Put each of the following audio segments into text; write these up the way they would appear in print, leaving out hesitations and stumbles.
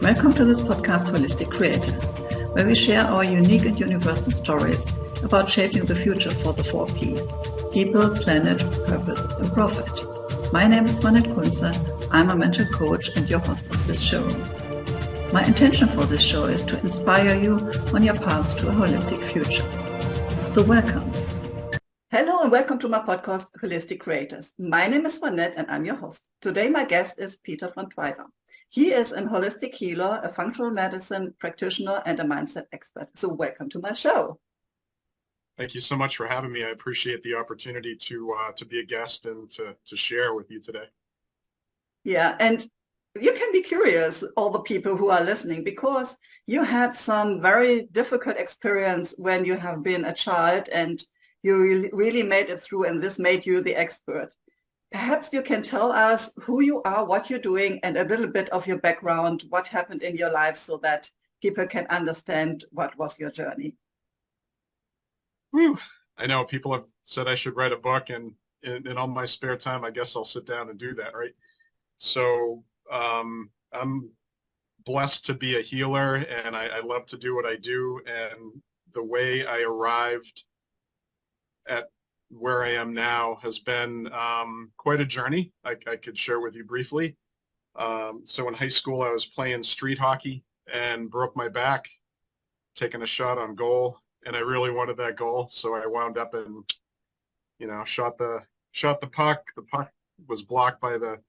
Welcome to this podcast, Holistic Creators, where we share our unique and universal stories about shaping the future for the 4Ps: people, planet, purpose, and profit. My name is Swanet Kunze. I'm a mental coach and your host of this show. My intention for this show is to inspire you on your path to a holistic future. So welcome. Hello and welcome to my podcast, Holistic Creators. My name is Swanet and I'm your host. Today my guest is Peter from Twuyver. He is a holistic healer, a functional medicine practitioner, and a mindset expert. So welcome to my show. Thank you so much for having me. I appreciate the opportunity to be a guest and to share with you today. Yeah, and you can be curious, all the people who are listening, because you had some very difficult experience when you have been a child and you really made it through, and this made you the expert. Perhaps you can tell us who you are, what you're doing, and a little bit of your background, what happened in your life so that people can understand what was your journey. Whew. I know people have said I should write a book, and in all my spare time, I guess I'll sit down and do that, right? So I'm blessed to be a healer, and I love to do what I do. And the way I arrived at where I am now has been quite a journey. I could share with you briefly. So in high school, I was playing street hockey and broke my back, taking a shot on goal, and I really wanted that goal. So I wound up and, shot the puck. The puck was blocked by the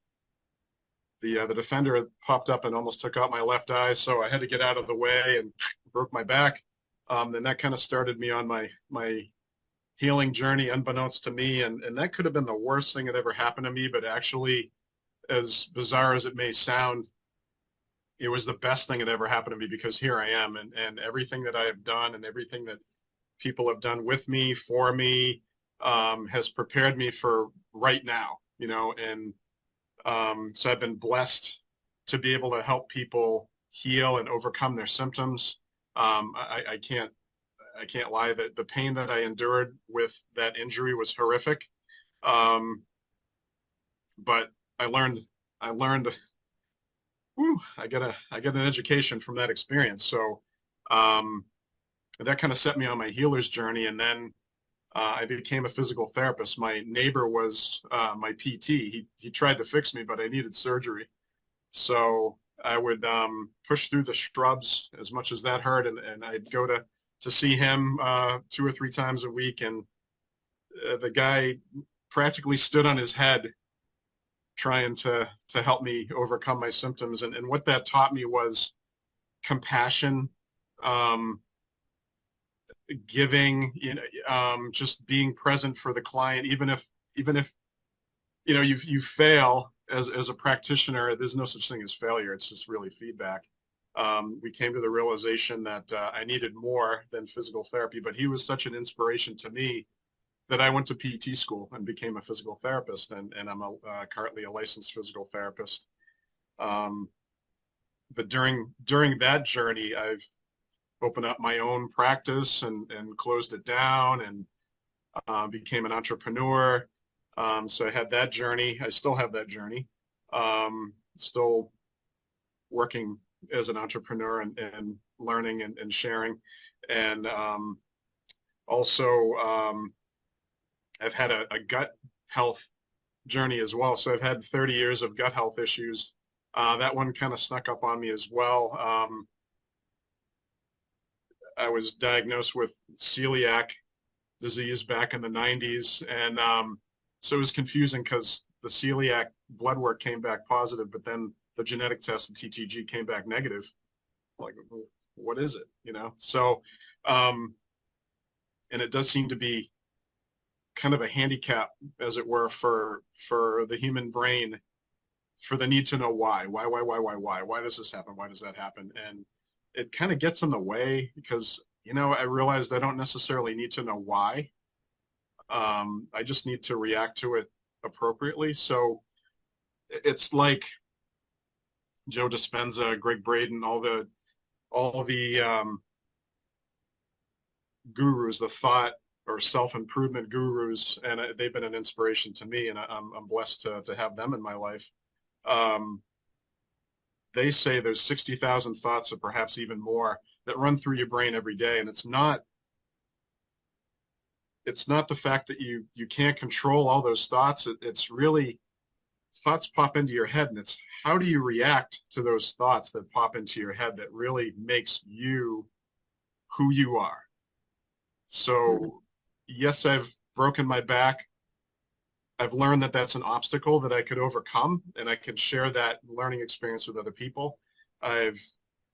defender. Had popped up and almost took out my left eye. So I had to get out of the way and broke my back. Then that kind of started me on my healing journey, unbeknownst to me, and that could have been the worst thing that ever happened to me, but actually, as bizarre as it may sound, it was the best thing that ever happened to me, because here I am, and everything that I have done and everything that people have done with me, for me, has prepared me for right now, and so I've been blessed to be able to help people heal and overcome their symptoms. I can't lie that the pain that I endured with that injury was horrific. But I learned, I got an education from that experience. So that kind of set me on my healer's journey. And then I became a physical therapist. My neighbor was my PT. He tried to fix me, but I needed surgery. So I would push through the shrubs as much as that hurt, and I'd go to see him 2 or 3 times a week, and the guy practically stood on his head trying to help me overcome my symptoms. And what that taught me was compassion, giving, just being present for the client, even if you fail as a practitioner. There's no such thing as failure. It's just really feedback. We came to the realization that I needed more than physical therapy, but he was such an inspiration to me that I went to PT school and became a physical therapist, and I'm currently a licensed physical therapist. But during that journey, I've opened up my own practice and closed it down, and became an entrepreneur. So I had that journey. I still have that journey. Still working as an entrepreneur and learning and sharing. And also I've had a gut health journey as well. So I've had 30 years of gut health issues. That one kind of snuck up on me as well. I was diagnosed with celiac disease back in the 90s. And so it was confusing because the celiac blood work came back positive, but then the genetic test, the TTG, came back negative. Like, what is it? So, and it does seem to be kind of a handicap, as it were, for the human brain, for the need to know why does this happen? Why does that happen? And it kind of gets in the way, because, I realized I don't necessarily need to know why. I just need to react to it appropriately. So it's like Joe Dispenza, Greg Braden, all the gurus, the thought or self-improvement gurus, and they've been an inspiration to me, and I'm blessed to have them in my life. they say there's 60,000 thoughts or perhaps even more that run through your brain every day. And it's not the fact that you can't control all those thoughts. It's really thoughts pop into your head, and it's how do you react to those thoughts that pop into your head that really makes you who you are. So yes, I've broken my back. I've learned that that's an obstacle that I could overcome, and I can share that learning experience with other people. I've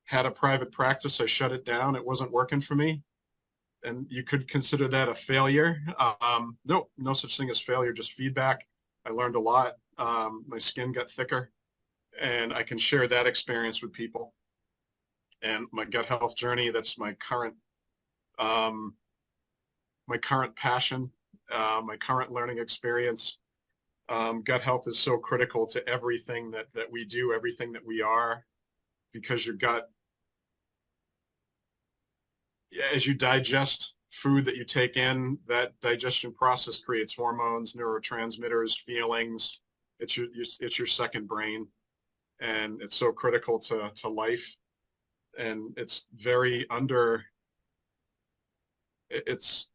had a private practice. I shut it down. It wasn't working for me. And you could consider that a failure. No, no such thing as failure, just feedback. I learned a lot. My skin got thicker, and I can share that experience with people. And my gut health journey, that's my current passion, my current learning experience. Gut health is so critical to everything that we do, everything that we are, because your gut, as you digest food that you take in, that digestion process creates hormones, neurotransmitters, feelings. It's your second brain, and it's so critical to life. And it's very it's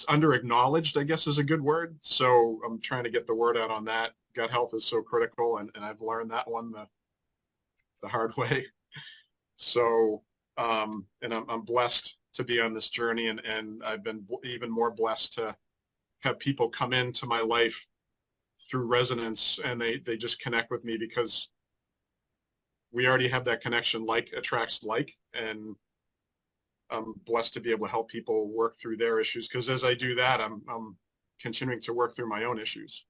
under acknowledged, I guess is a good word. So I'm trying to get the word out on that. Gut health is so critical, and I've learned that one the hard way. So and I'm blessed to be on this journey, and I've been even more blessed to have people come into my life through resonance, and they just connect with me because we already have that connection. Like attracts like, and I'm blessed to be able to help people work through their issues, because as I do that, I'm continuing to work through my own issues.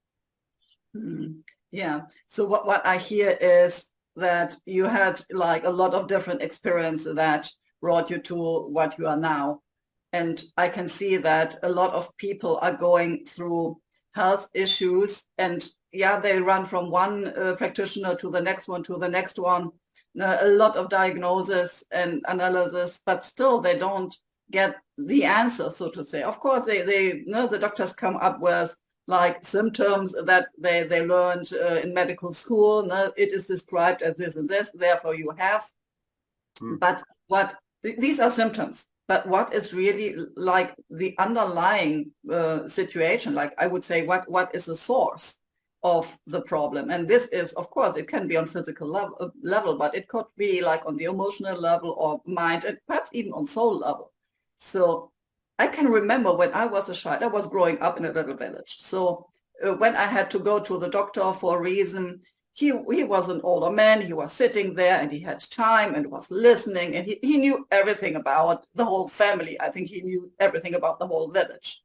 Yeah. So what I hear is that you had like a lot of different experiences that brought you to what you are now. And I can see that a lot of people are going through health issues, and yeah, they run from one practitioner to the next one, to the next one, a lot of diagnosis and analysis, but still they don't get the answer, so to say. Of course, they the doctors come up with like symptoms that they learned in medical school. It is described as this and this, therefore you have. But these are symptoms. But what is really like the underlying situation? Like I would say, what is the source of the problem? And this is, of course, it can be on physical level, but it could be like on the emotional level or mind, and perhaps even on soul level. So I can remember when I was a child, I was growing up in a little village. So when I had to go to the doctor for a reason, he was an older man. He was sitting there and he had time and was listening, and he knew everything about the whole family. I think he knew everything about the whole village.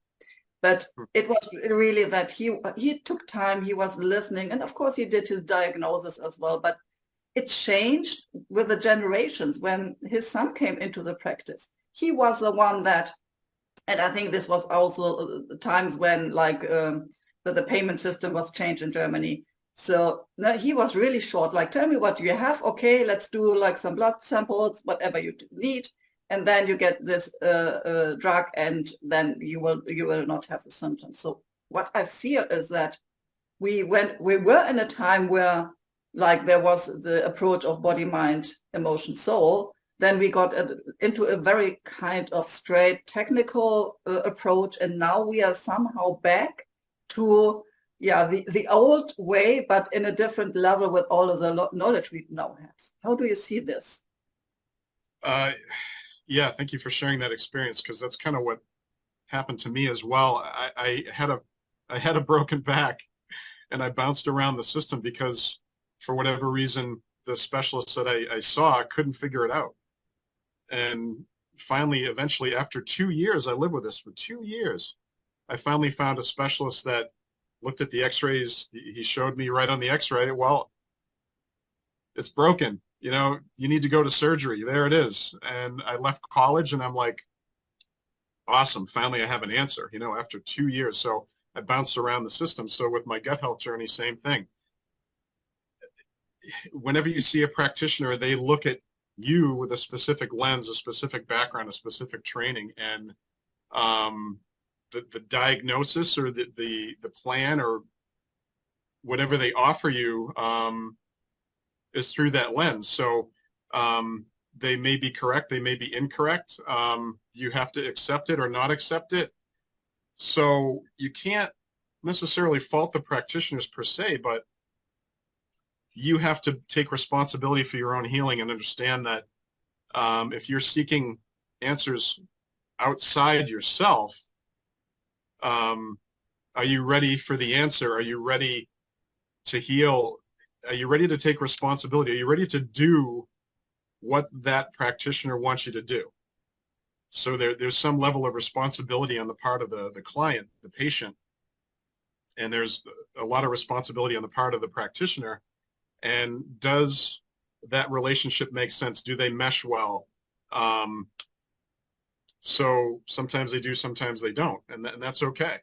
But it was really that he took time, he was listening, and of course he did his diagnosis as well. But it changed with the generations when his son came into the practice. He was the one that, and I think this was also times when like the payment system was changed in Germany. So no, he was really short, like, tell me what you have. Okay, let's do like some blood samples, whatever you need. And then you get this drug, and then you will not have the symptoms. So what I feel is that we were in a time where like there was the approach of body, mind, emotion, soul. Then we got into a very kind of straight technical approach, and now we are somehow back to the old way, but in a different level with all of the knowledge we now have. How do you see this? Yeah, thank you for sharing that experience, because that's kind of what happened to me as well. I had a broken back, and I bounced around the system because for whatever reason, the specialist that I saw couldn't figure it out. And finally, eventually, after 2 years, I lived with this for 2 years, I finally found a specialist that looked at the x-rays. He showed me right on the x-ray, well, it's broken. You know, you need to go to surgery. There it is. And I left college, and I'm like, awesome. Finally, I have an answer, you know, after 2 years. So I bounced around the system. So with my gut health journey, same thing. Whenever you see a practitioner, they look at you with a specific lens, a specific background, a specific training, and the diagnosis or the plan or whatever they offer you, is through that lens. So they may be correct, they may be incorrect. You have to accept it or not accept it. So you can't necessarily fault the practitioners per se, but you have to take responsibility for your own healing and understand that if you're seeking answers outside yourself, are you ready for the answer? Are you ready to heal? Are you ready to take responsibility? Are you ready to do what that practitioner wants you to do? So there's some level of responsibility on the part of the client, the patient, and there's a lot of responsibility on the part of the practitioner. And does that relationship make sense? Do they mesh well? So sometimes they do, sometimes they don't, and that's okay.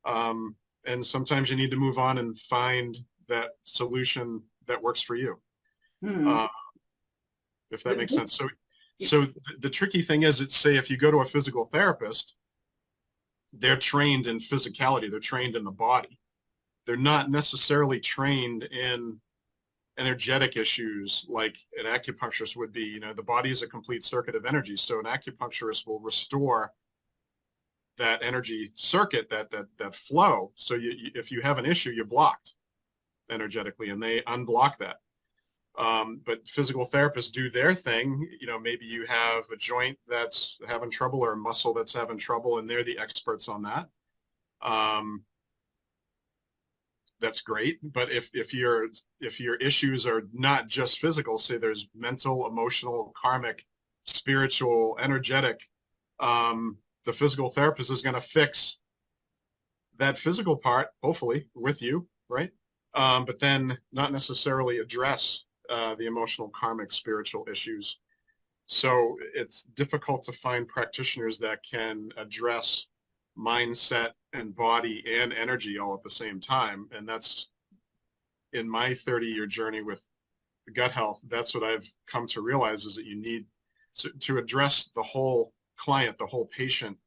And sometimes you need to move on and find that solution that works for you, if that makes sense. So the tricky thing is, it's say if you go to a physical therapist, they're trained in physicality, they're trained in the body. They're not necessarily trained in energetic issues like an acupuncturist would be. You know, the body is a complete circuit of energy, so an acupuncturist will restore that energy circuit, that flow. So if you have an issue, you're blocked energetically, and they unblock that. But physical therapists do their thing. You know, maybe you have a joint that's having trouble or a muscle that's having trouble, and they're the experts on that. That's great. But if your issues are not just physical, say there's mental, emotional, karmic, spiritual, energetic, the physical therapist is going to fix that physical part, hopefully, with you, right? But then not necessarily address the emotional, karmic, spiritual issues. So it's difficult to find practitioners that can address mindset and body and energy all at the same time. And that's, in my 30-year journey with gut health, that's what I've come to realize, is that you need to address the whole client, the whole patient.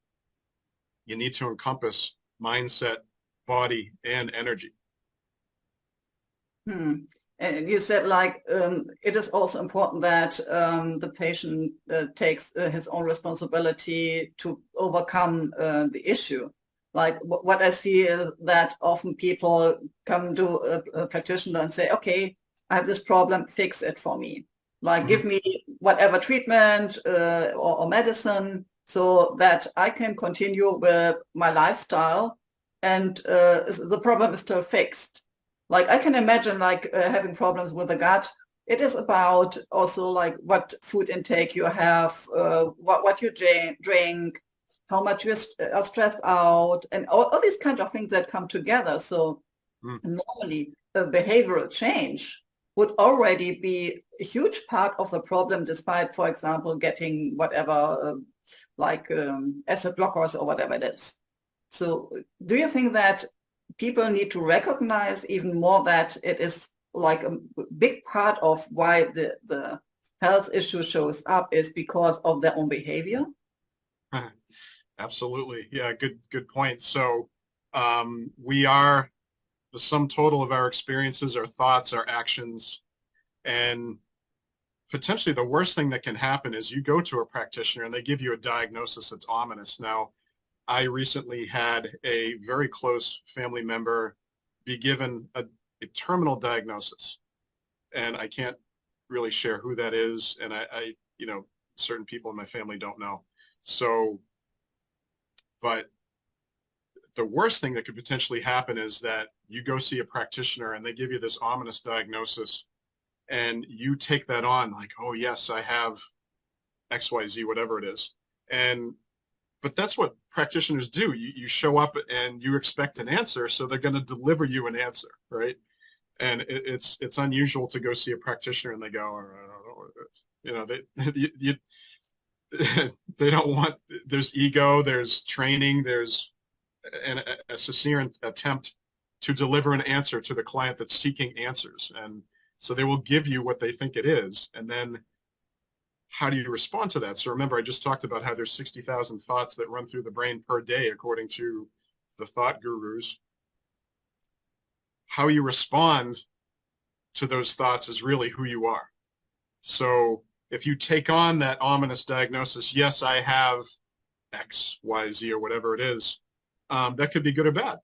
You need to encompass mindset, body, and energy. And you said, like, it is also important that the patient takes his own responsibility to overcome the issue. Like, what I see is that often people come to a practitioner and say, okay, I have this problem, fix it for me. Like, give me whatever treatment or medicine so that I can continue with my lifestyle, and the problem is still fixed. Like, I can imagine, like, having problems with the gut. It is about also, like, what food intake you have, what you drink, how much you are stressed out, and all these kind of things that come together. So normally a behavioral change would already be a huge part of the problem, despite, for example, getting whatever, like acid blockers or whatever it is. So do you think that people need to recognize even more that it is like a big part of why the health issue shows up is because of their own behavior? Absolutely. Yeah, good point. So we are the sum total of our experiences, our thoughts, our actions, and potentially the worst thing that can happen is you go to a practitioner and they give you a diagnosis that's ominous. Now, I recently had a very close family member be given a terminal diagnosis, and I can't really share who that is, and I you know, certain people in my family don't know. So, but the worst thing that could potentially happen is that you go see a practitioner and they give you this ominous diagnosis, and you take that on like, oh yes, I have XYZ, whatever it is. But that's what practitioners do. You show up and you expect an answer, so they're going to deliver you an answer, right? And it's unusual to go see a practitioner and they go, I don't know what it is. You know, they don't want, there's ego, there's training, there's a sincere attempt to deliver an answer to the client that's seeking answers. And so they will give you what they think it is, and then how do you respond to that? So remember, I just talked about how there's 60,000 thoughts that run through the brain per day, according to the thought gurus. How you respond to those thoughts is really who you are. So if you take on that ominous diagnosis, yes, I have X, Y, Z, or whatever it is, that could be good or bad.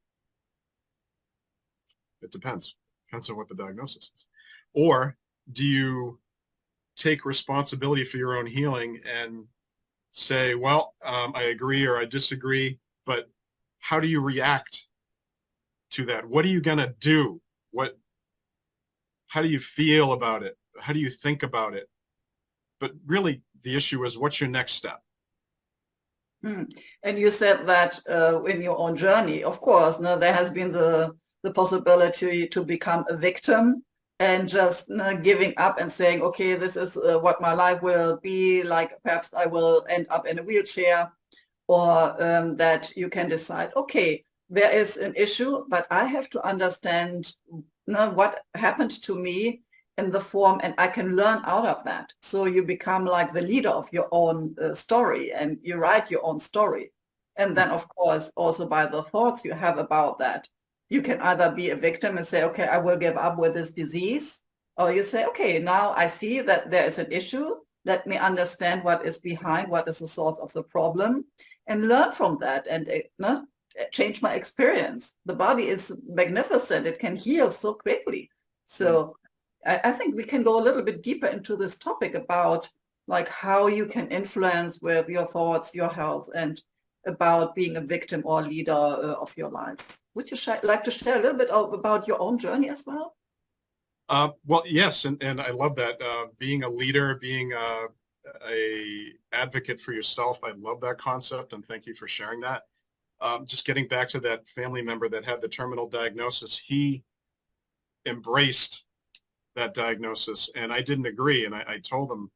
It depends. Depends on what the diagnosis is. Or do you take responsibility for your own healing and say, well, I agree or I disagree, but how do you react to that? What are you going to do? How do you feel about it? How do you think about it? But really, the issue is, what's your next step? And you said that in your own journey, of course, no, there has been the possibility to become a victim and just giving up and saying, okay, this is what my life will be like. Perhaps I will end up in a wheelchair, or that you can decide, okay, there is an issue, but I have to understand what happened to me in the form, and I can learn out of that. So you become like the leader of your own story, and you write your own story. And then, of course, also by the thoughts you have about that, you can either be a victim and say, okay, I will give up with this disease, or you say, okay, now I see that there is an issue. Let me understand what is behind, what is the source of the problem, and learn from that and change my experience. The body is magnificent. It can heal so quickly. So I think we can go a little bit deeper into this topic about like how you can influence with your thoughts, your health, and about being a victim or leader of your life. Would you like to share a little bit about your own journey as well? Well, yes, and I love that. Being a leader, being a advocate for yourself, I love that concept, and thank you for sharing that. Just getting back to that family member that had the terminal diagnosis, he embraced that diagnosis, and I didn't agree, and I told him,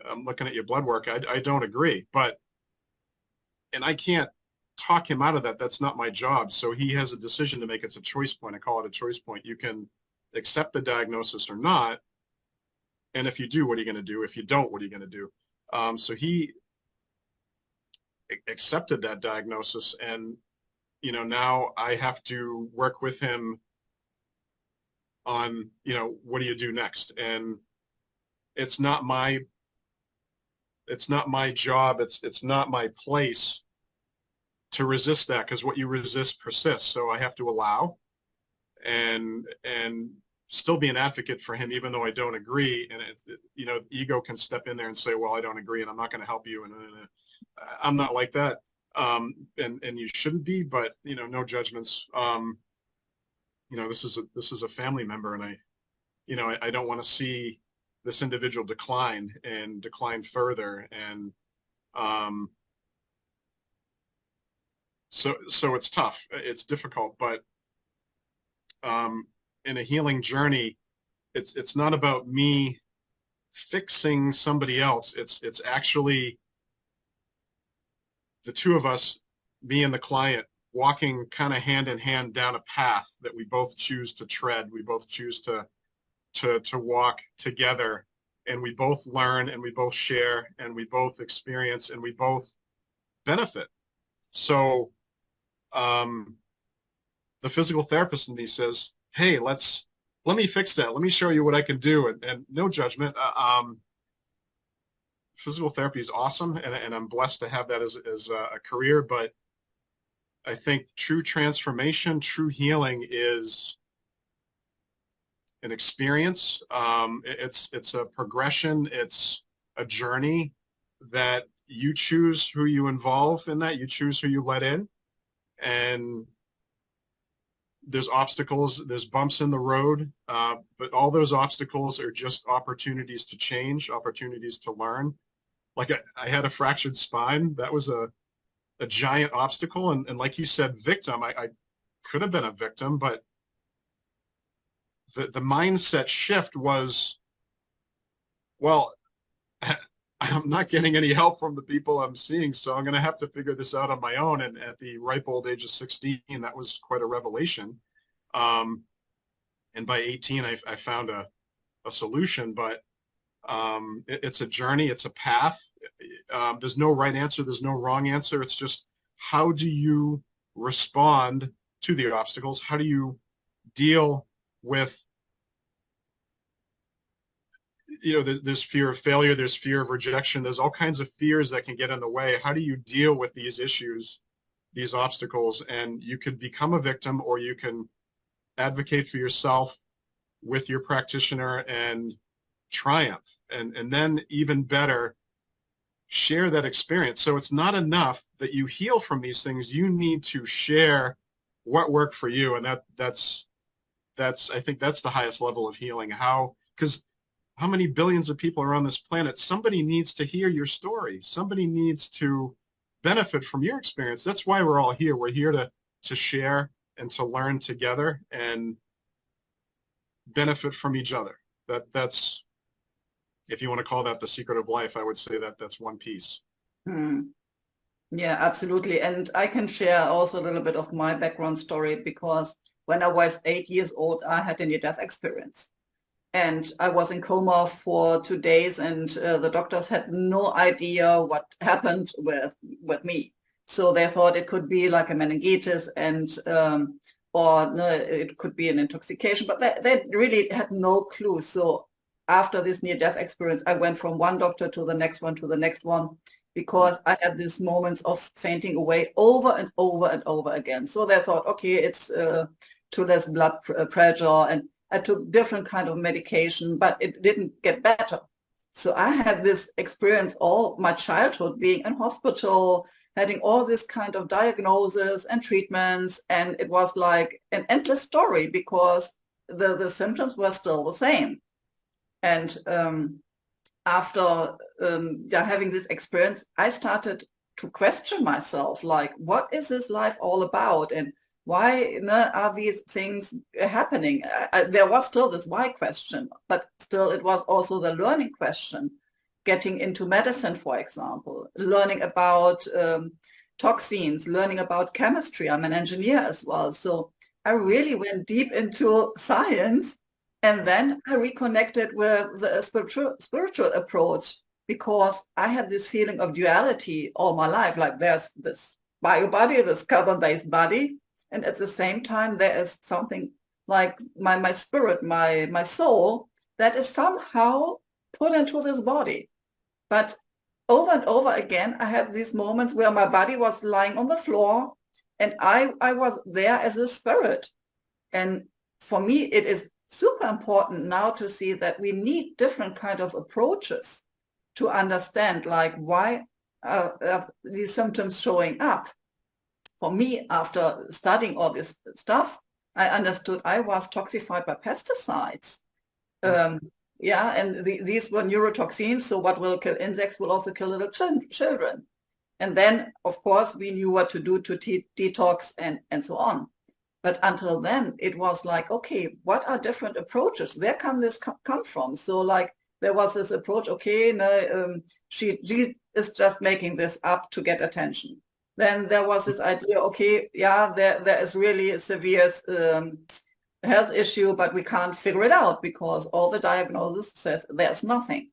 I'm looking at your blood work, I don't agree, and I can't talk him out of that. That's not my job. So he has a decision to make. It's a choice point. I call it a choice point. You can accept the diagnosis or not, and if you do, what are you going to do? If you don't, what are you going to do? So he accepted that diagnosis, and now I have to work with him on what do you do next. And it's not my job, it's not my place to resist that, because what you resist persists. So I have to allow and still be an advocate for him, even though I don't agree. And ego can step in there and say, well, I don't agree and I'm not going to help you, and I'm not like that. And you shouldn't be, but no judgments. This is a family member, and I don't want to see this individual decline further. And so it's tough, it's difficult, but in a healing journey, it's not about me fixing somebody else. It's actually the two of us, me and the client, walking kind of hand in hand down a path that we both choose to tread. We both choose to walk together, and we both learn, and we both share, and we both experience, and we both benefit. So the physical therapist in me says, hey, let me fix that. Let me show you what I can do. And no judgment. Physical therapy is awesome, and I'm blessed to have that as a career. But I think true transformation, true healing is an experience. It's a progression. It's a journey that you choose who you involve in that. You choose who you let in. And there's obstacles, there's bumps in the road, but all those obstacles are just opportunities to change, opportunities to learn. Like I had a fractured spine. That was a giant obstacle. And like you said, victim, I could have been a victim, but the mindset shift was, well, I'm not getting any help from the people I'm seeing, so I'm going to have to figure this out on my own. And at the ripe old age of 16, that was quite a revelation. And by 18, I found a solution, but it's a journey, it's a path. There's no right answer, there's no wrong answer. It's just, how do you respond to the obstacles? How do you deal with there's fear of failure, there's fear of rejection, there's all kinds of fears that can get in the way. How do you deal with these issues, these obstacles? And you could become a victim, or you can advocate for yourself with your practitioner and triumph. And then even better, share that experience. So it's not enough that you heal from these things. You need to share what worked for you. And that's I think that's the highest level of healing. Because how many billions of people are on this planet? Somebody needs to hear your story. Somebody needs to benefit from your experience. That's why we're all here. We're here to share and to learn together and benefit from each other. That's, if you want to call that the secret of life, I would say that that's one piece. Yeah, absolutely. And I can share also a little bit of my background story, because when I was 8 years old, I had a near-death experience. And I was in coma for 2 days, and the doctors had no idea what happened with me. So they thought it could be like a meningitis, and or no, it could be an intoxication, but they really had no clue. So after this near-death experience, I went from one doctor to the next one to the next one, because I had these moments of fainting away over and over and over again. So they thought, okay, it's too less blood pressure, and I took different kind of medication, but it didn't get better. So I had this experience all my childhood, being in hospital, having all this kind of diagnosis and treatments, and it was like an endless story, because the symptoms were still the same. And after having this experience, I started to question myself, like, what is this life all about? And why are these things happening? There was still this why question, but still it was also the learning question. Getting into medicine, for example, learning about toxins, learning about chemistry. I'm an engineer as well. So I really went deep into science. And then I reconnected with the spiritual approach, because I had this feeling of duality all my life. Like, there's this bio body, this carbon-based body, and at the same time there is something like my spirit, my soul, that is somehow put into this body. But over and over again, I had these moments where my body was lying on the floor, and I was there as a spirit. And for me, it is super important now to see that we need different kind of approaches to understand, like, why these symptoms showing up. For me, after studying all this stuff, I understood I was toxified by pesticides. Yeah, and these were neurotoxins, so what will kill insects will also kill little children. And then, of course, we knew what to do to detox and so on. But until then, it was like, okay, what are different approaches? Where can this come from? So, like, there was this approach, okay, no, she is just making this up to get attention. Then there was this idea, okay, yeah, there is really a severe health issue, but we can't figure it out because all the diagnosis says there's nothing.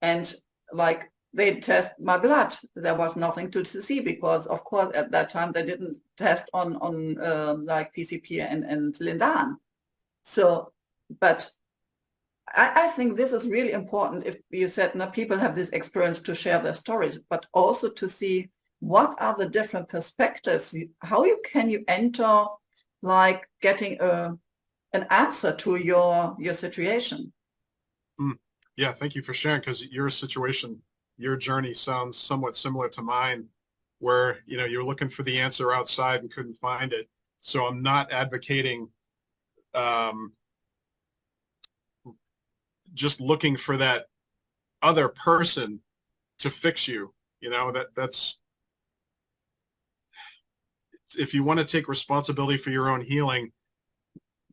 And like, they test my blood. There was nothing to see, because, of course, at that time they didn't test on like PCP and Lindan. So, but I think this is really important. If you said, now people have this experience, to share their stories, but also to see what are the different perspectives. How can you enter, like, getting an answer to your situation. Yeah, thank you for sharing, because your situation, your journey sounds somewhat similar to mine, where you're looking for the answer outside and couldn't find it. So I'm not advocating just looking for that other person to fix you. That's, if you want to take responsibility for your own healing,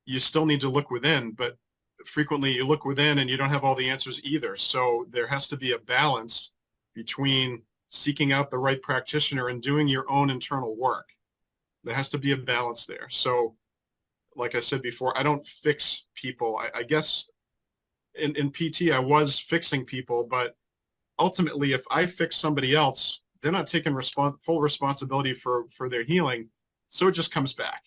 you still need to look within, but frequently you look within and you don't have all the answers either. So there has to be a balance between seeking out the right practitioner and doing your own internal work. There has to be a balance there. So like I said before, I don't fix people. I guess in PT I was fixing people, but ultimately if I fix somebody else, they're not taking full responsibility for their healing. So it just comes back.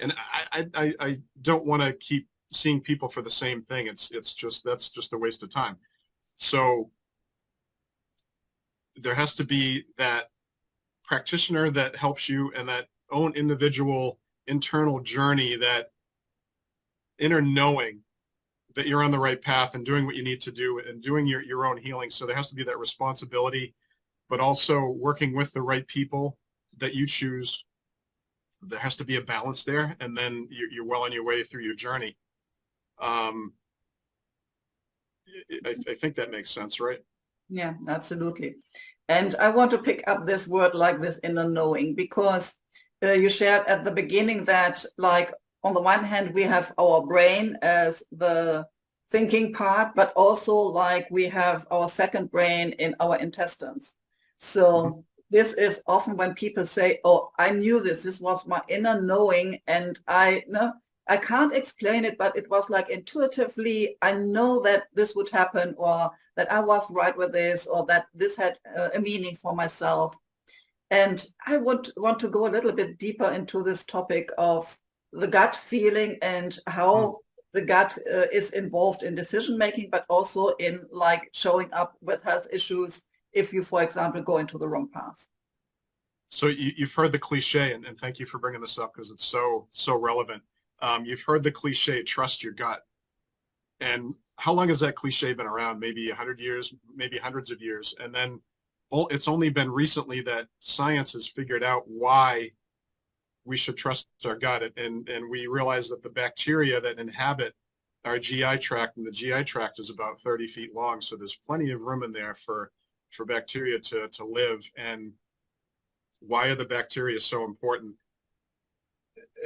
And I don't want to keep seeing people for the same thing, that's just a waste of time. So there has to be that practitioner that helps you, and that own individual internal journey, that inner knowing that you're on the right path and doing what you need to do and doing your own healing. So there has to be that responsibility, but also working with the right people that you choose. There has to be a balance there, and then you're well on your way through your journey. I think that makes sense, right? Yeah, absolutely. And I want to pick up this word like this inner knowing, because you shared at the beginning that, like, on the one hand, we have our brain as the thinking part, but also like we have our second brain in our intestines. So this is often when people say, oh, I knew this was my inner knowing, and I can't explain it, but it was like intuitively, I know that this would happen, or that I was right with this, or that this had a meaning for myself. And I would want to go a little bit deeper into this topic of the gut feeling and how the gut is involved in decision making, but also in like showing up with health issues if you, for example, go into the wrong path. So you've heard the cliche, and thank you for bringing this up because it's so relevant. You've heard the cliche, trust your gut. And how long has that cliche been around? Maybe 100 years, maybe hundreds of years. And then it's only been recently that science has figured out why we should trust our gut. And we realize that the bacteria that inhabit our GI tract, and the GI tract is about 30 feet long. So there's plenty of room in there for bacteria to live. And why are the bacteria so important?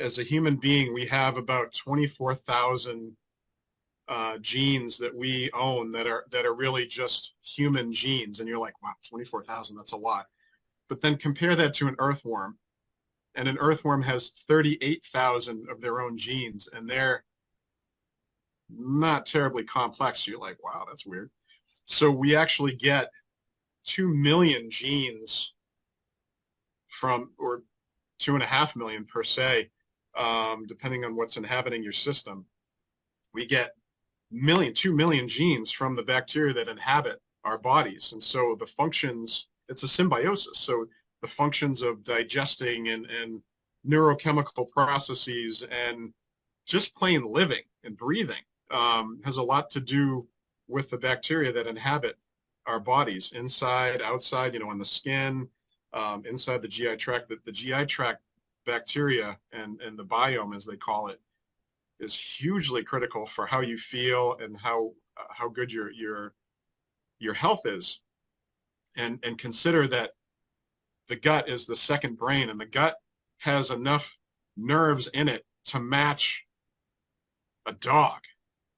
As a human being, we have about 24,000 genes that we own that are really just human genes. And you're like, wow, 24,000, that's a lot. But then compare that to an earthworm. And an earthworm has 38,000 of their own genes, and they're not terribly complex. You're like, wow, that's weird. So we actually get 2 million genes from, or 2.5 million per se, depending on what's inhabiting your system. We get 2 million genes from the bacteria that inhabit our bodies. And so the functions, it's a symbiosis. So the functions of digesting and neurochemical processes and just plain living and breathing has a lot to do with the bacteria that inhabit our bodies, inside, outside, on the skin, inside the GI tract. The GI tract bacteria and the biome, as they call it, is hugely critical for how you feel and how good your health is. And consider that the gut is the second brain, and the gut has enough nerves in it to match a dog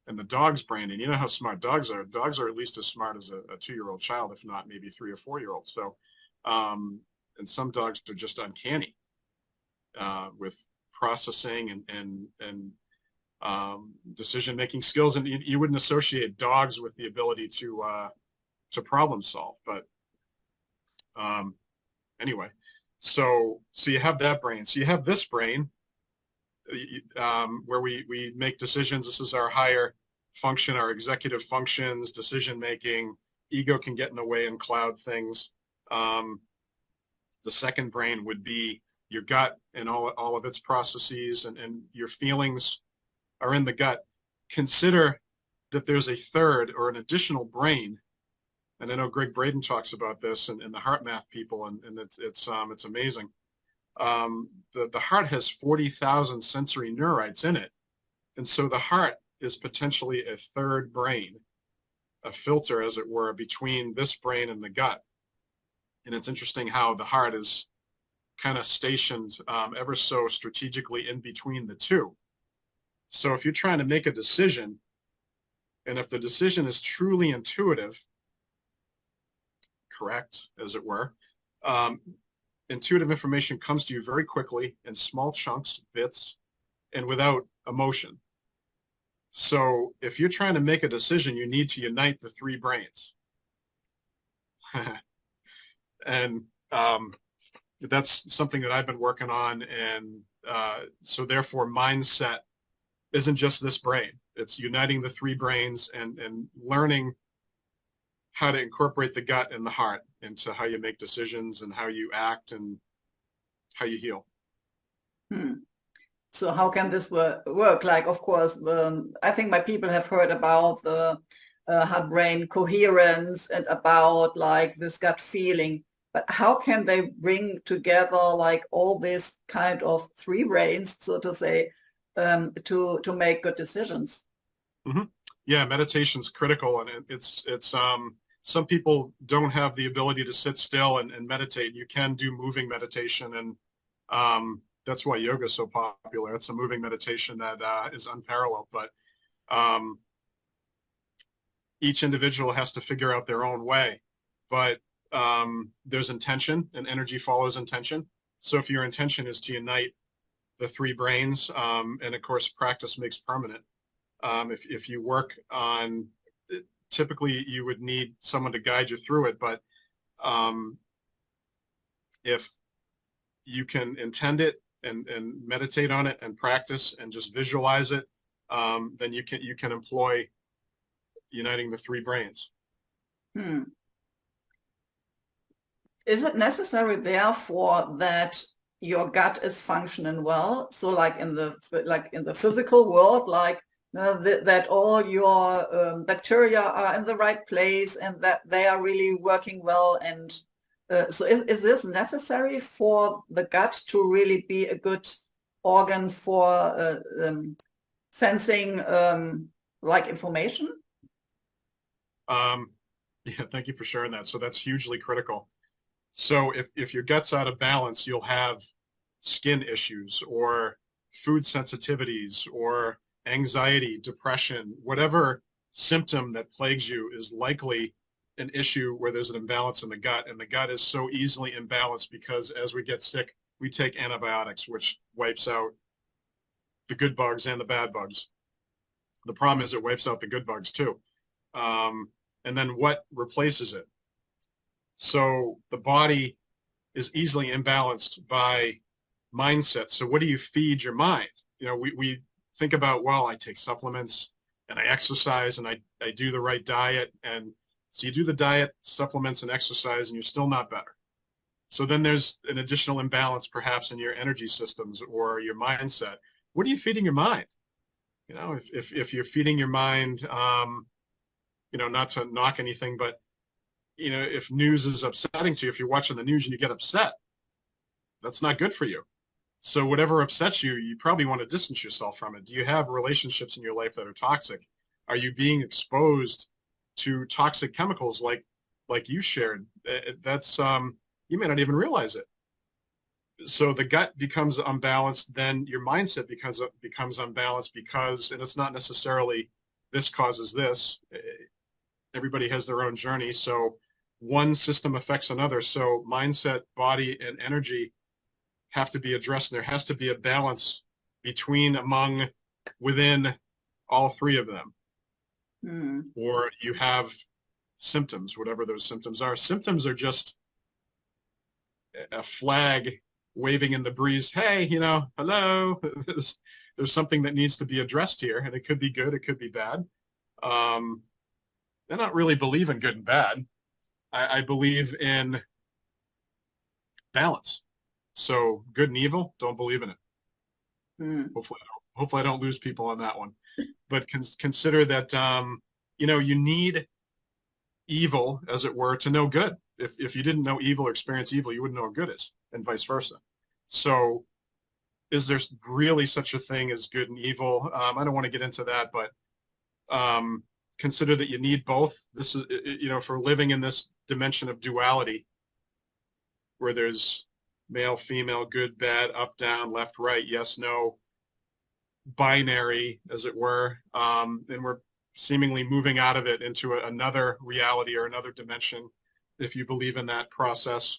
and the dog's brain. And you know how smart dogs are. Dogs are at least as smart as a 2-year-old child, if not maybe 3 or 4-year-old. So, and some dogs are just uncanny with processing and decision-making skills. And you wouldn't associate dogs with the ability to problem solve. But anyway, so you have that brain. So you have this brain where we make decisions. This is our higher function, our executive functions, decision-making. Ego can get in the way and cloud things. The second brain would be your gut and all of its processes, and your feelings are in the gut. Consider that there's a third or an additional brain. And I know Greg Braden talks about this and the heart math people, and it's amazing. The heart has 40,000 sensory neurites in it. And so the heart is potentially a third brain, a filter, as it were, between this brain and the gut. And it's interesting how the heart is kind of stationed ever so strategically in between the two. So if you're trying to make a decision, and if the decision is truly intuitive, correct, as it were, intuitive information comes to you very quickly in small chunks, bits, and without emotion. So if you're trying to make a decision, you need to unite the three brains. And that's something that I've been working on. And so therefore, mindset isn't just this brain. It's uniting the three brains and learning how to incorporate the gut and the heart into how you make decisions and how you act and how you heal. So how can this work? Like, of course, I think my people have heard about the heart-brain coherence and about like this gut feeling. But how can they bring together like all this kind of three brains, so to say, to make good decisions? Mm-hmm. Yeah, meditation's critical, and it's some people don't have the ability to sit still and meditate. You can do moving meditation, and that's why yoga is so popular. It's a moving meditation that is unparalleled, but each individual has to figure out their own way. But there's intention, and energy follows intention. So if your intention is to unite the three brains, and of course practice makes permanent. If you work on, typically you would need someone to guide you through it, but if you can intend it and meditate on it and practice and just visualize it, then you can employ uniting the three brains. Is it necessary, therefore, that your gut is functioning well? So, like in the physical world, like that all your bacteria are in the right place and that they are really working well. And so, is this necessary for the gut to really be a good organ for sensing like information? Yeah, thank you for sharing that. So that's hugely critical. So if your gut's out of balance, you'll have skin issues or food sensitivities or anxiety, depression, whatever symptom that plagues you is likely an issue where there's an imbalance in the gut. And the gut is so easily imbalanced because as we get sick, we take antibiotics, which wipes out the good bugs and the bad bugs. The problem is it wipes out the good bugs too. And then what replaces it? So the body is easily imbalanced by mindset. So what do you feed your mind? You know, we think about, well, I take supplements and I exercise and I do the right diet. And so you do the diet, supplements, and exercise, and you're still not better. So then there's an additional imbalance perhaps in your energy systems or your mindset. What are you feeding your mind? You know, if you're feeding your mind, you know, not to knock anything, but you know, if news is upsetting to you, if you're watching the news and you get upset, that's not good for you. So whatever upsets you, you probably want to distance yourself from it. Do you have relationships in your life that are toxic? Are you being exposed to toxic chemicals like you shared? That's you may not even realize it. So the gut becomes unbalanced, then your mindset becomes unbalanced because, and it's not necessarily this causes this. Everybody has their own journey. So one system affects another. So mindset, body, and energy have to be addressed. And there has to be a balance between, among, within all three of them. Or you have symptoms, whatever those symptoms are. Symptoms are just a flag waving in the breeze. Hey, you know, hello, there's something that needs to be addressed here. And it could be good, it could be bad. I don't really believe in good and bad. I believe in balance. So good and evil, don't believe in it. Hopefully I don't lose people on that one. But consider that, you know, you need evil, as it were, to know good. If you didn't know evil or experience evil, you wouldn't know what good is, and vice versa. So is there really such a thing as good and evil? I don't want to get into that, but consider that you need both. This is, you know, for living in this dimension of duality where there's male, female, good, bad, up, down, left, right, yes, no, binary, as it were, and we're seemingly moving out of it into another reality or another dimension, if you believe in that process.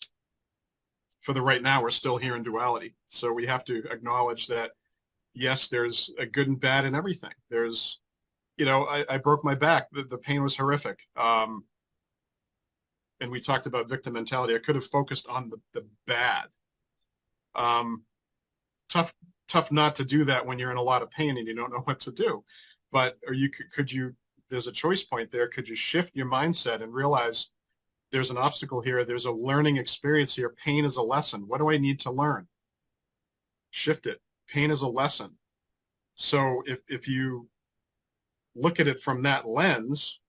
For the right now, we're still here in duality. So we have to acknowledge that, yes, there's a good and bad in everything. There's, you know, I broke my back. The pain was horrific. And we talked about victim mentality. I could have focused on the bad. Tough not to do that when you're in a lot of pain and you don't know what to do. But or you could you there's a choice point there. Could you shift your mindset and realize there's an obstacle here, there's a learning experience here, pain is a lesson. What do I need to learn? Shift it. Pain is a lesson. So if you look at it from that lens,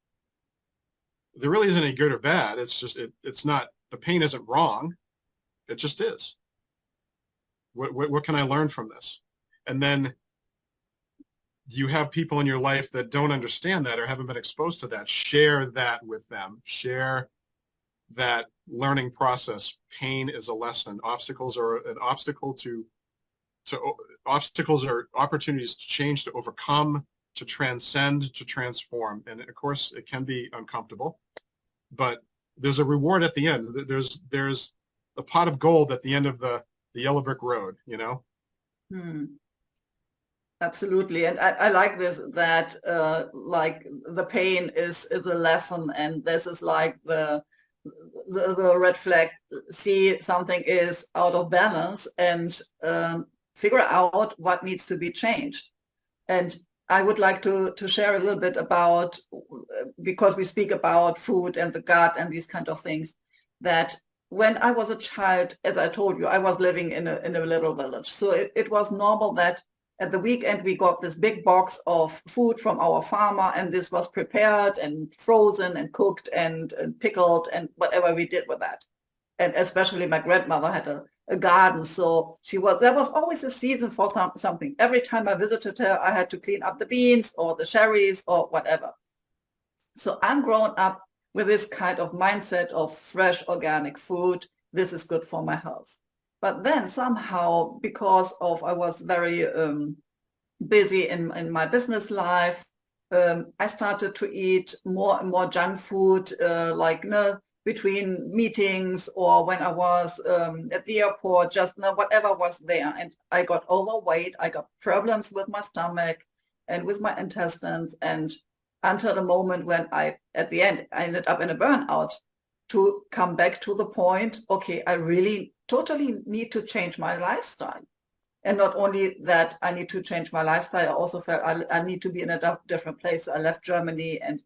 there really isn't any good or bad. It's just it's not, the pain isn't wrong. It just is. What can I learn from this? And then you have people in your life that don't understand that or haven't been exposed to that. Share that with them. Share that learning process. Pain is a lesson. Obstacles are an obstacle to obstacles are opportunities to change, to overcome, to transcend, to transform. And of course, it can be uncomfortable, but there's a reward at the end. There's a pot of gold at the end of the yellow brick road, you know? Absolutely. And I like this, that like the pain is a lesson, and this is like the red flag. See something is out of balance, and figure out what needs to be changed. And I would like to share a little bit about, because we speak about food and the gut and these kind of things, that when I was a child, as I told you, I was living in a little village. So it was normal that at the weekend we got this big box of food from our farmer, and this was prepared and frozen and cooked and pickled and whatever we did with that. And especially my grandmother had a garden, so there was always a season for something. Every time I visited her, I had to clean up the beans or the cherries or whatever. So I'm grown up with this kind of mindset of fresh organic food. This is good for my health. But then somehow, because of I was very busy in my business life, I started to eat more and more junk food, like between meetings or when I was at the airport, just whatever was there. And I got overweight. I got problems with my stomach and with my intestines. And until the moment when at the end, I ended up in a burnout, to come back to the point, okay, I really totally need to change my lifestyle. And not only that, I need to change my lifestyle, I also felt I need to be in a different place. So I left Germany and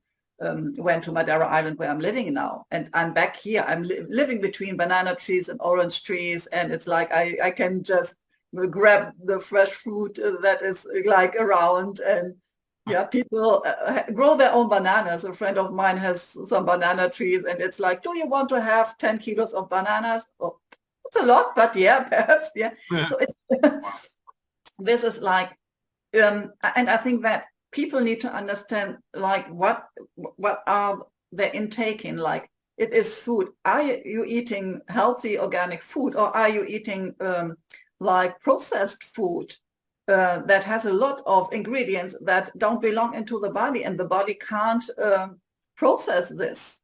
went to Madeira Island, where I'm living now. And I'm back here. I'm living between banana trees and orange trees. And it's like I can just grab the fresh fruit that is like around. And yeah, people grow their own bananas. A friend of mine has some banana trees, and it's like, do you want to have 10 kilos of bananas? Oh, it's a lot, but yeah, perhaps, yeah. So it's, this is like, and I think that people need to understand, like, what are they intaking? Like, it is food. Are you eating healthy organic food, or are you eating like processed food that has a lot of ingredients that don't belong into the body, and the body can't process this?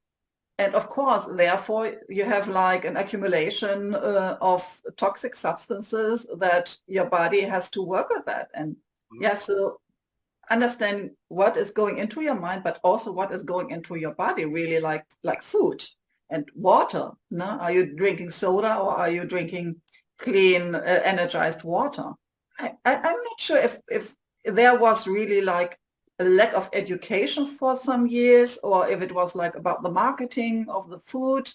And of course, therefore, you have like an accumulation of toxic substances that your body has to work with that. And yeah, so understand what is going into your mind, but also what is going into your body, really, like food and water. No? Are you drinking soda, or are you drinking clean, energized water? I'm not sure if there was really like a lack of education for some years, or if it was like about the marketing of the food.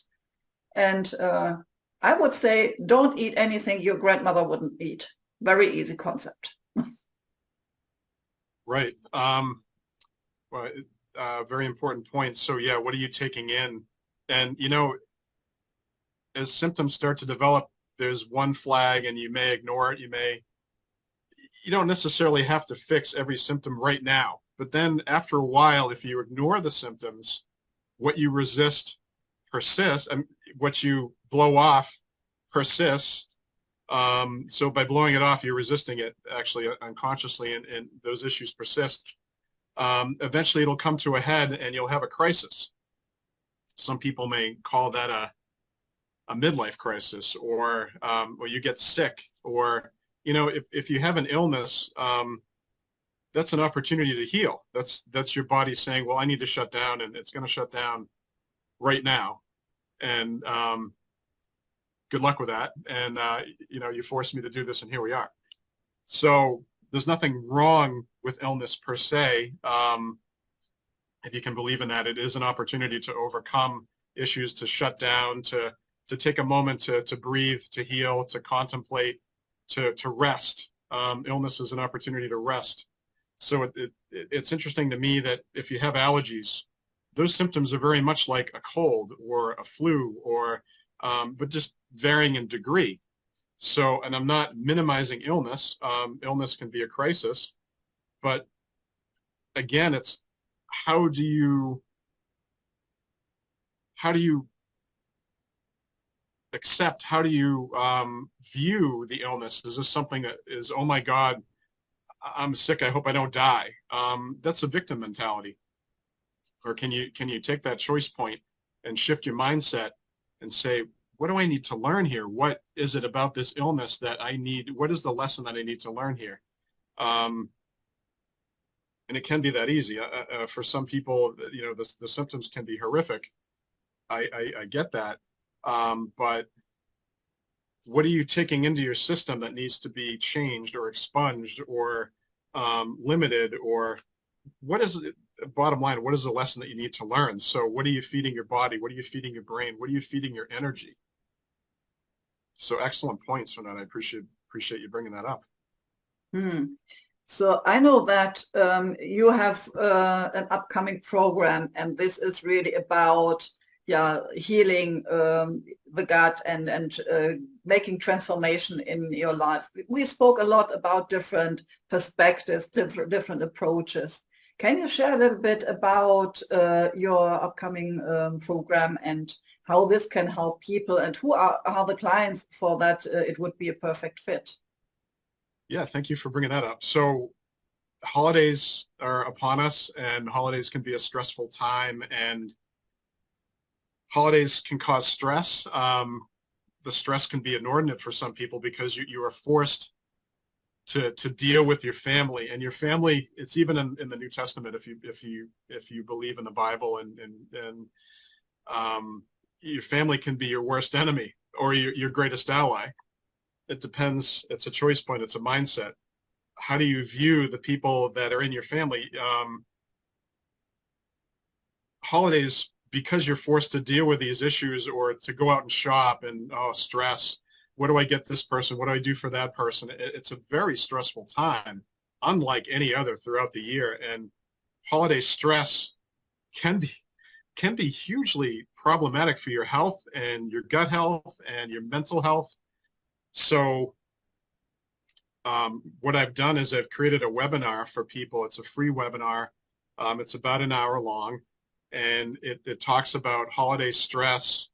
And I would say, don't eat anything your grandmother wouldn't eat. Very easy concept. Right. Well, very important point. So yeah, what are you taking in? And you know, as symptoms start to develop, there's one flag, and you may ignore it. You don't necessarily have to fix every symptom right now. But then after a while, if you ignore the symptoms, what you resist persists, and what you blow off persists. So by blowing it off, you're resisting it actually unconsciously, and those issues persist. Eventually it'll come to a head, and you'll have a crisis. Some people may call that a midlife crisis, or you get sick, or, you know, if you have an illness, that's an opportunity to heal. That's your body saying, well, I need to shut down, and it's going to shut down right now. And good luck with that. And, you know, you forced me to do this, and here we are. So there's nothing wrong with with illness per se. If you can believe in that, it is an opportunity to overcome issues, to shut down, to take a moment to breathe, to heal, to contemplate, to rest. Illness is an opportunity to rest. So it's interesting to me that if you have allergies, those symptoms are very much like a cold or a flu, or but just varying in degree. So, and I'm not minimizing illness. Illness can be a crisis, but again, it's how do you accept, how do you view the illness? Is this something that is, oh my God, I'm sick, I hope I don't die? That's a victim mentality. Or can you take that choice point and shift your mindset and say, what do I need to learn here? What is it about this illness that I need? What is the lesson that I need to learn here? And it can be that easy. For some people, you know, the symptoms can be horrific. I get that. But what are you taking into your system that needs to be changed or expunged or limited? Or what is it, bottom line, what is the lesson that you need to learn? So what are you feeding your body? What are you feeding your brain? What are you feeding your energy? So excellent points, Renata. I appreciate you bringing that up. So I know that you have an upcoming program, and this is really about healing the gut and making transformation in your life. We spoke a lot about different perspectives, different approaches. Can you share a little bit about your upcoming program and how this can help people, and who are the clients for that it would be a perfect fit? Yeah, thank you for bringing that up. So holidays are upon us, and holidays can be a stressful time, and holidays can cause stress. The stress can be inordinate for some people because you are forced to deal with your family, and your family, it's even in the New Testament, if you believe in the Bible, and your family can be your worst enemy or your greatest ally. It depends. It's a choice point. It's a mindset. How do you view the people that are in your family? Holidays, because you're forced to deal with these issues or to go out and shop and stress. What do I get this person? What do I do for that person? It's a very stressful time, unlike any other throughout the year. And holiday stress can be hugely problematic for your health and your gut health and your mental health. So what I've done is I've created a webinar for people. It's a free webinar. It's about an hour long, and it talks about holiday stress,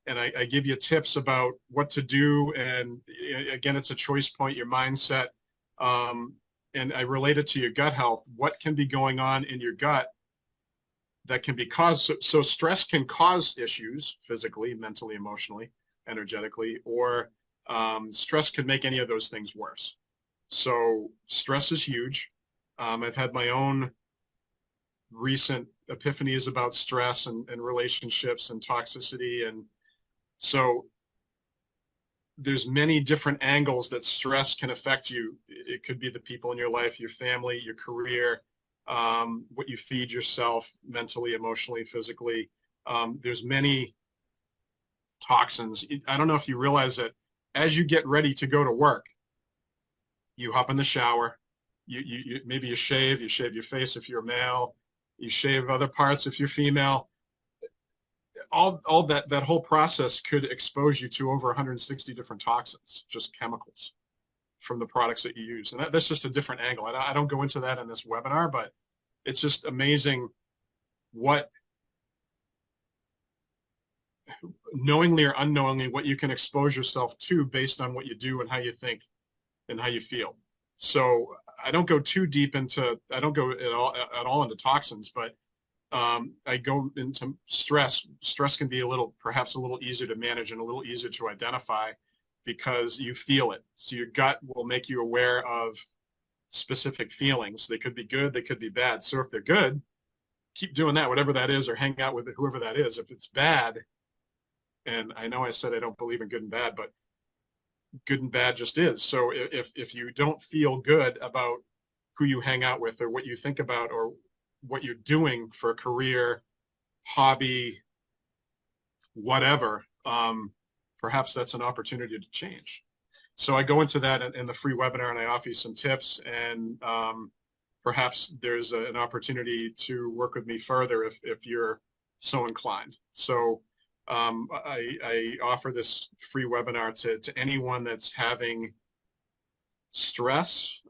and I give you tips about what to do. And again, it's a choice point, your mindset, and I relate it to your gut health. What can be going on in your gut that can be caused? So stress can cause issues physically, mentally, emotionally, energetically, or stress could make any of those things worse. So stress is huge. I've had my own recent epiphanies about stress and relationships and toxicity. And so there's many different angles that stress can affect you. It could be the people in your life, your family, your career, what you feed yourself mentally, emotionally, physically. There's many toxins. I don't know if you realize that as you get ready to go to work, you hop in the shower, maybe you shave your face if you're male, you shave other parts if you're female. All that whole process could expose you to over 160 different toxins, just chemicals from the products that you use. And that's just a different angle. I don't go into that in this webinar, but it's just amazing what, knowingly or unknowingly, what you can expose yourself to based on what you do and how you think and how you feel. So I don't go too deep into, I don't go at all into toxins, but I go into stress. Stress can be perhaps a little easier to manage and a little easier to identify because you feel it. So your gut will make you aware of specific feelings. They could be good, they could be bad. So if they're good, keep doing that, whatever that is, or hang out with whoever that is. If it's bad, and I know I said I don't believe in good and bad, but good and bad just is. So if you don't feel good about who you hang out with or what you think about or what you're doing for a career, hobby, whatever, perhaps that's an opportunity to change. So I go into that in the free webinar and I offer you some tips, and perhaps there's an opportunity to work with me further if you're so inclined. So I offer this free webinar to anyone that's having stress,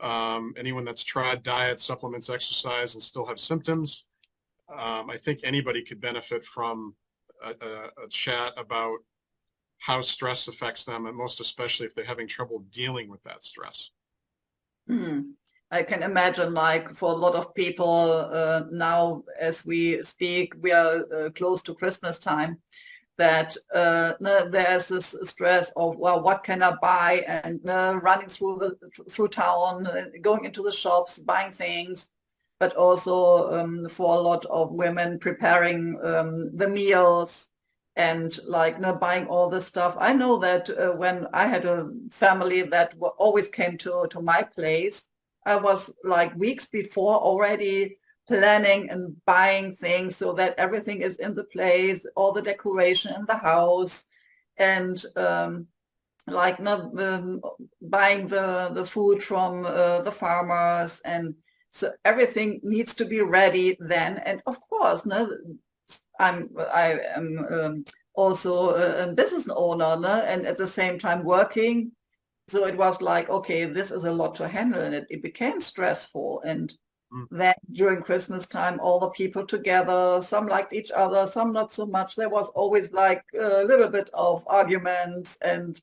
anyone that's tried diet, supplements, exercise, and still have symptoms. I think anybody could benefit from a chat about how stress affects them, and most especially if they're having trouble dealing with that stress. I can imagine, like, for a lot of people now, as we speak, we are close to Christmas time, that there's this stress of, well, what can I buy, and running through town, going into the shops, buying things, but also for a lot of women preparing the meals and like buying all this stuff. I know that when I had a family that always came to my place, I was like weeks before already planning and buying things so that everything is in the place, all the decoration in the house, and buying the food from the farmers, and so everything needs to be ready then. And of course, no, I am also a business owner, no? And at the same time working. So it was like, okay, this is a lot to handle, and it became stressful. And then during Christmas time, all the people together, some liked each other, some not so much. There was always like a little bit of arguments, and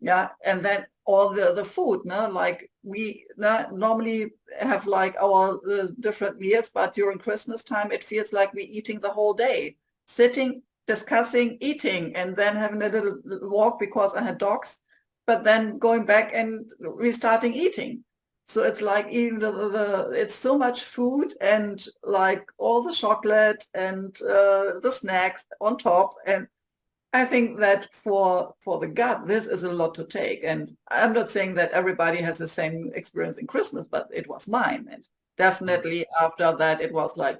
yeah, and then all the food, no? Like we normally have like our different meals, but during Christmas time, it feels like we're eating the whole day, sitting, discussing, eating, and then having a little walk because I had dogs, but then going back and restarting eating. So it's like even it's so much food, and like all the chocolate and the snacks on top. And I think that for the gut, this is a lot to take. And I'm not saying that everybody has the same experience in Christmas, but it was mine. And definitely after that, it was like,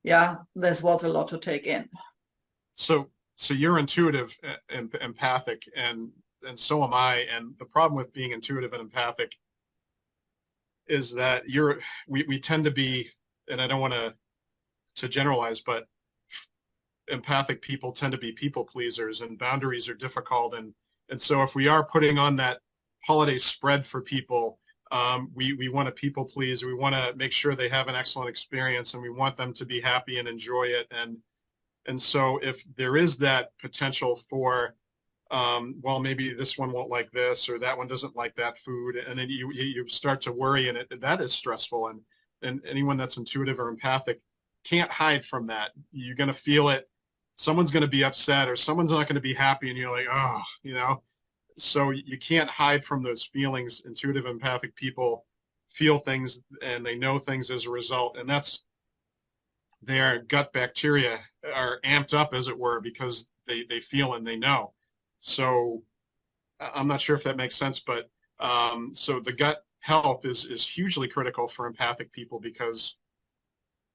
yeah, this was a lot to take in. So you're intuitive and empathic, and so am I. And the problem with being intuitive and empathic is that we tend to be, and I don't want to generalize, but empathic people tend to be people pleasers, and boundaries are difficult. And so if we are putting on that holiday spread for people, we want to people please. We want to make sure they have an excellent experience, and we want them to be happy and enjoy it. And so if there is that potential for, well, maybe this one won't like this, or that one doesn't like that food, and then you start to worry, and that is stressful. And anyone that's intuitive or empathic can't hide from that. You're going to feel it. Someone's going to be upset, or someone's not going to be happy, and you're like, oh, So you can't hide from those feelings. Intuitive, empathic people feel things, and they know things as a result, and that's their gut bacteria are amped up, as it were, because they feel and they know. So I'm not sure if that makes sense, but so the gut health is hugely critical for empathic people, because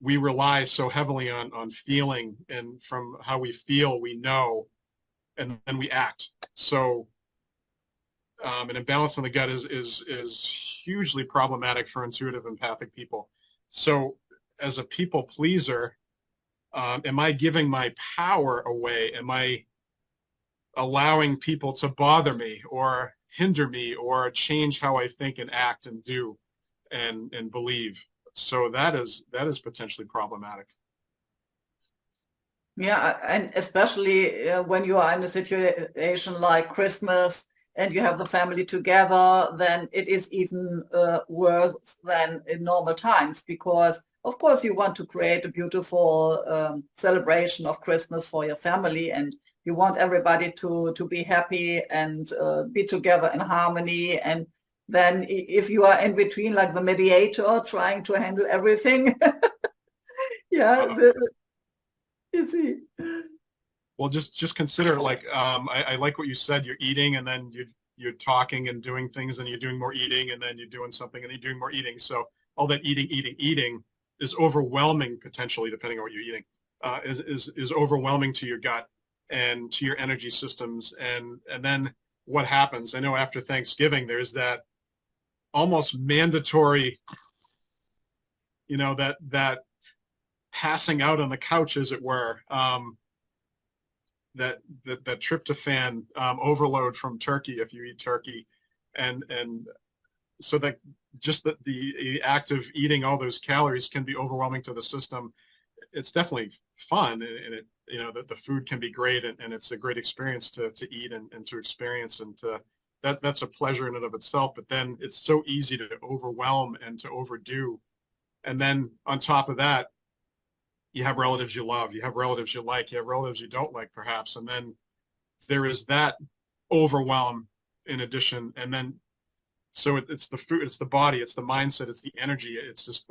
we rely so heavily on feeling, and from how we feel, we know, and then we act. So an imbalance in the gut is hugely problematic for intuitive, empathic people. So as a people pleaser, am I giving my power away? Am I allowing people to bother me or hinder me or change how I think and act and do and believe? So that is potentially problematic. Yeah, and especially when you are in a situation like Christmas and you have the family together, then it is even worse than in normal times, because of course you want to create a beautiful celebration of Christmas for your family, and you want everybody to be happy and be together in harmony. And then if you are in between, like the mediator trying to handle everything, yeah, you see. Well, just consider, like, I like what you said. You're eating, and then you're talking and doing things, and you're doing more eating, and then you're doing something and you're doing more eating. So all that eating is overwhelming, potentially, depending on what you're eating, is overwhelming to your gut and to your energy systems. And then what happens? I know after Thanksgiving, there's that almost mandatory, that passing out on the couch, as it were, that tryptophan overload from turkey, if you eat turkey, and so that just the act of eating all those calories can be overwhelming to the system. It's definitely fun, and it the food can be great, and it's a great experience to eat and to experience, and that's a pleasure in and of itself. But then it's so easy to overwhelm and to overdo, and then on top of that, you have relatives you love, you have relatives you like, you have relatives you don't like, perhaps, and then there is that overwhelm in addition. And then so it's the food, it's the body, it's the mindset, it's the energy. It's just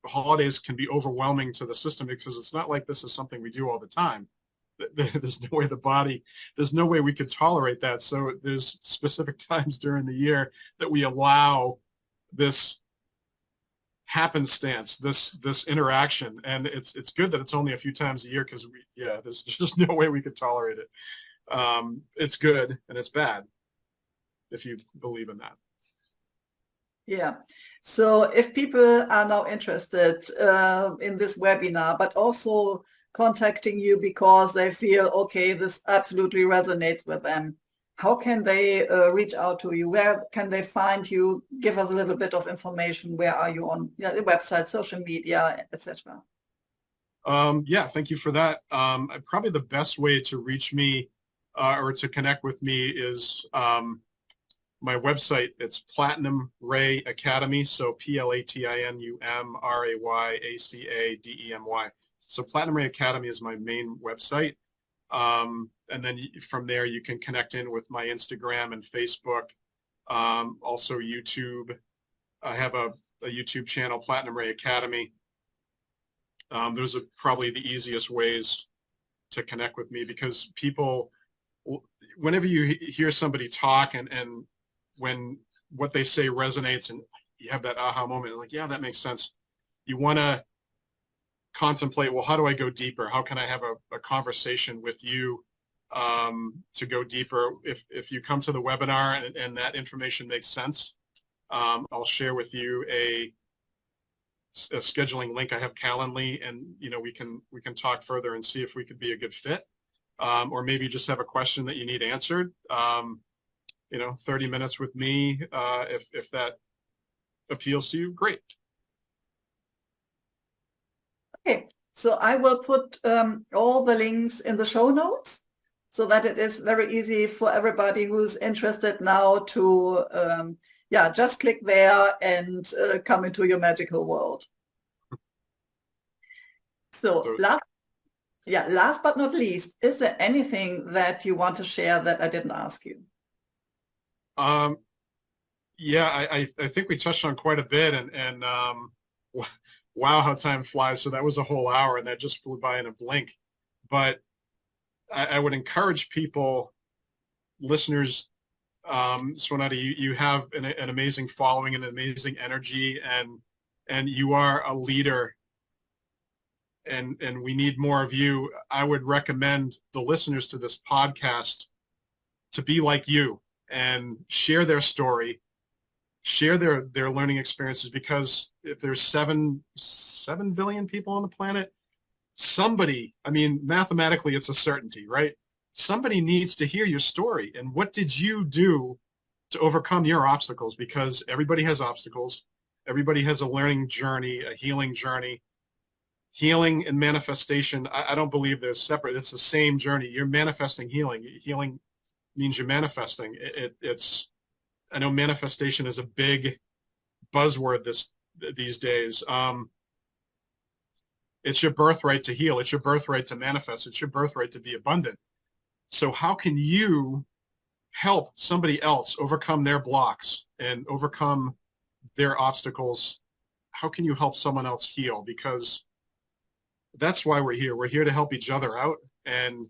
holidays can be overwhelming to the system, because it's not like this is something we do all the time. There's no way there's no way we could tolerate that. So there's specific times during the year that we allow this happenstance, this interaction, and it's good that it's only a few times a year, because there's just no way we could tolerate it. It's good and it's bad, if you believe in that. Yeah. So if people are now interested in this webinar, but also contacting you because they feel, okay, this absolutely resonates with them, how can they reach out to you? Where can they find you? Give us a little bit of information. Where are you on the website, social media, etc.? Yeah, thank you for that. Probably the best way to reach me or to connect with me is my website. It's Platinum Ray Academy, so PLATINUMRAYACADEMY. So Platinum Ray Academy is my main website. And then from there, you can connect in with my Instagram and Facebook, also YouTube. I have a YouTube channel, Platinum Ray Academy. Those are probably the easiest ways to connect with me, because people, whenever you hear somebody talk and when what they say resonates and you have that aha moment, like, yeah, that makes sense, you want to contemplate, well, how do I go deeper? How can I have a conversation with you to go deeper? If you come to the webinar and that information makes sense, I'll share with you a scheduling link. I have Calendly, and we can talk further and see if we could be a good fit, or maybe just have a question that you need answered. 30 minutes with me, if that appeals to you, great. Okay, so I will put all the links in the show notes, so that it is very easy for everybody who's interested now to just click there and come into your magical world. So last but not least, is there anything that you want to share that I didn't ask you? Yeah, I think we touched on quite a bit, and wow, how time flies. So that was a whole hour, and that just flew by in a blink. But I would encourage people, listeners, Swanati, you have an amazing following and amazing energy, and you are a leader, and we need more of you. I would recommend the listeners to this podcast to be like you and share their story, share their learning experiences, because if there's 7 billion people on the planet, somebody, I mean, mathematically it's a certainty, right? Somebody needs to hear your story. And what did you do to overcome your obstacles? Because everybody has obstacles. Everybody has a learning journey, a healing journey. Healing and manifestation, I don't believe they're separate. It's the same journey. You're manifesting healing. Healing means you're manifesting. I know manifestation is a big buzzword these days. It's your birthright to heal. It's your birthright to manifest. It's your birthright to be abundant. So how can you help somebody else overcome their blocks and overcome their obstacles? How can you help someone else heal? Because that's why we're here. We're here to help each other out. And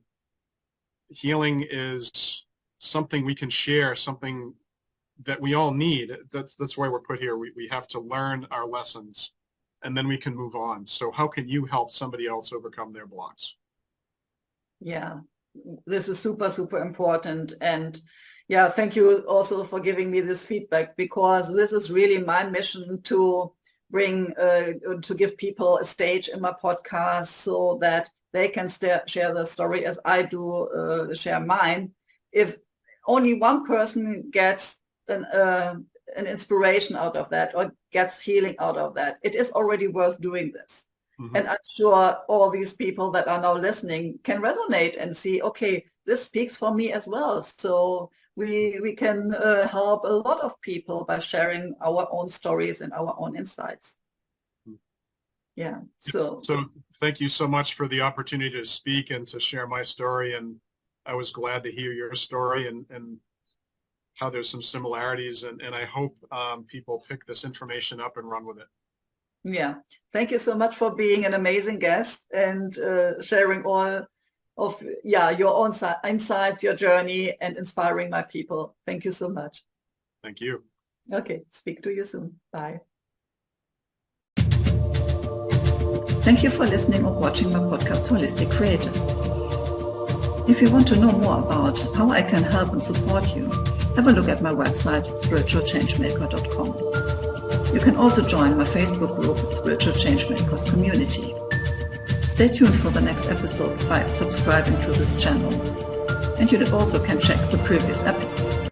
healing is something we can share, something that we all need. That's why we're put here. We have to learn our lessons, and then we can move on. So how can you help somebody else overcome their blocks? Yeah, this is super, super important. And yeah, thank you also for giving me this feedback, because this is really my mission to bring, to give people a stage in my podcast so that they can share their story as I do share mine. If only one person gets an inspiration out of that or gets healing out of that, it is already worth doing this. Mm-hmm. And I'm sure all these people that are now listening can resonate and see, okay, this speaks for me as well. So we can help a lot of people by sharing our own stories and our own insights. Yeah. So thank you so much for the opportunity to speak and to share my story. And I was glad to hear your story and how there's some similarities. And I hope people pick this information up and run with it. Yeah. Thank you so much for being an amazing guest and sharing all of your own insights, your journey, and inspiring my people. Thank you so much. Thank you. Okay. Speak to you soon. Bye. Thank you for listening or watching my podcast, Holistic Creators. If you want to know more about how I can help and support you, have a look at my website, spiritualchangemaker.com. You can also join my Facebook group, Spiritual Changemakers Community. Stay tuned for the next episode by subscribing to this channel. And you also can check the previous episodes.